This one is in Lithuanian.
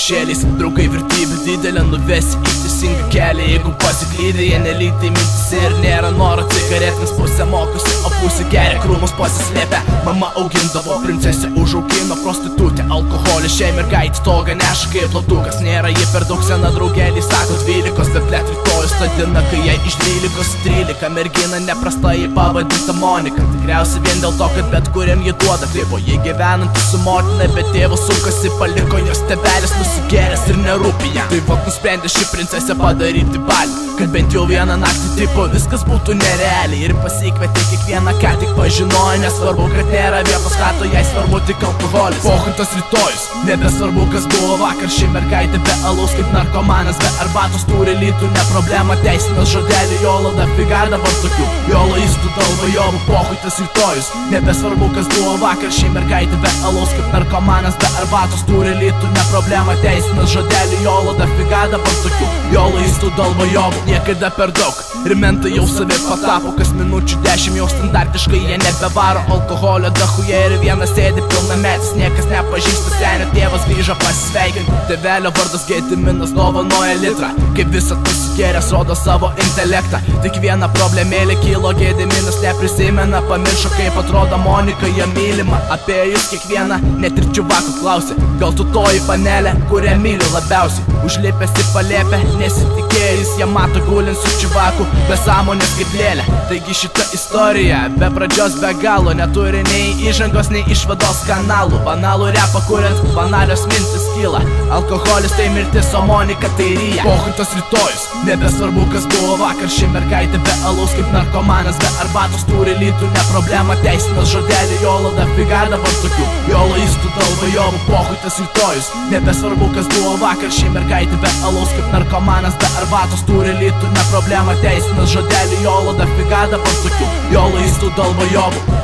šešėliais. Draugai vertybė didelė, nuvesi į teisingą kelią. Jeigu pasiklydė, jie nelydė mintis ir nėra noro cigaretėms. Pusę mokosi, o pusę geria, krūmus pasislėpia. Mama augindavo, princesė užaugino prostitutę. Alkoholį šiai mergaitė stogą neša kaip plautukas. Nėra ji per daug sena, draugelį sako 12, bet plėt rytojus ta diena, kai jai iš 12-13. Mergina neprasta, ji pavadinta Monika. Tikriausiai vien dėl to, kad bet kuriam ji duoda klipo. Ji gyvenanti su motina, bet tėvas sukasi, paliko jos tėvelis nusigėręs ir nerūpi jam. Tai vat nusprendė ši princesė padaryti balį, kad bent jau vieną naktį tipo viskas būtų nerealiai. Ir pasikvietė kiekvieną, ką tik pažinojo. Nesvarbu, kad nėra vietos chato, jai svarbu tik alkoholis. Pochutas rytojus, nebesvarbu, kas buvo vakar. Ši mergaitė be alaus kaip narkomanas, be arbatos turi lytų, ne problema. Teisinas žodelį, jolo dafiga dabar tokių joloistų dalvajovų. Pochutas rytojus, nebesvarbu, kas buvo vakar. Ši mergaitė be alaus kaip narkomanas, be arbatos turi lytų, ne problema. Teisinas žodelį, jolo dafiga dabar tokių joloistų dalvajovų. Niekada per daug, ir mentai jau savi patapo. Kas minučių 10 jau standartiškai jie nebevaro alkoholio dachuje. Ir vienas sėdi pilnametis, niekas nepažįsta senio. Tėvas grįžo pasisveikinti, tėvelio vardas Gediminas dovanoja litrą. Kaip visą nusigėręs rodo savo intelektą. Tik viena problemėlė kilo, Gediminas neprisimena. Pamiršo kaip atrodo Monika, jo mylima. Apie jūs kiekvieną, net ir čiuvakų klausė. Gal tu toji panelė, kurią myliu labiausiai? Užlipęs į palėpę, nesitikėjus, jie mato gulint su čiuvaku, be sąmonės kaip lėlė. Taigi šita istorija be pradžios be galo neturi nei įžangos, nei išvados kanalų. Banalų repą kuriant, banalios mintis kyla. Alkoholis tai mirtis, o Monika tai ryja. Pochutas rytojus, nebesvarbu kas buvo vakar. Ši mergaitė be alaus kaip narkomanas, be arbatos turi lytų, ne problema. Teisinas žodelį, jolo dafiga dabar tokių joloistų dalvajovų. Pochutas rytojus, nebesvarbu kas buvo vakar. Ši mergaitė be alaus kaip narkomanas, be arbatos turi lytų, ne problema. Teisinas žodelį, jolo dafiga dabar tokių joloistų dalvajovų.